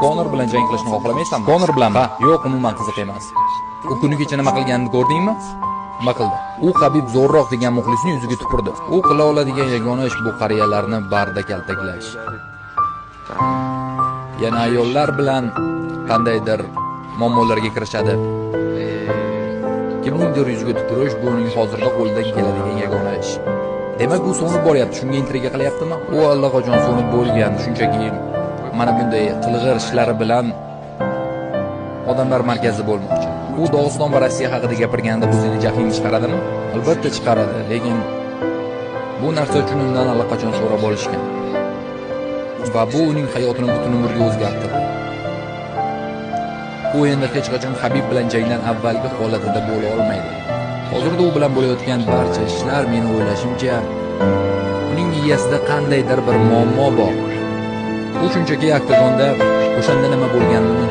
Konor bilan jang qilishni xohlamaysanmi? Konor bilan? Ha, yo'q, umuman qiziq emas. U kuni kecha nima qilganini ko'rdingmi? Nima qildi? U Habib zo'rroq degan muxlisning yuziga tupurdi. U qila oladigan yagona ish bu qariyalarni barda kaltaklash. Yana ayollar bilan qandaydir muammolarga kirishadi. Kimningdir yuziga tupurish bu uning hozirda qo'lidan keladigan yagona ish. Demak, u so'nib boryapti, shunga intriga qilyaptimi? U allaqachon so'nib bo'lgan, shunchaki mana bunday qilg'ir ishlari bilan odamlar markazi bo'lmoqchi. U Dog'iston va Rossiya haqida gapirganda bu seni jahlingni chiqaradimi? Albatta chiqaradi, lekin bu narsa uchun undan allaqachon so'rab olishgan. Va bu uning hayotini butun umrga o'zgartirdi. U endi hech qachon Habib bilan jangdan avvalgi holatida bo'la olmaydi. Hozirda u bilan bo'layotgan barcha ishlar meni o'ylashimcha uning miyasida qandaydir bir muammo bor. U shunchaki oktagonda o'shanda nima bo'lganini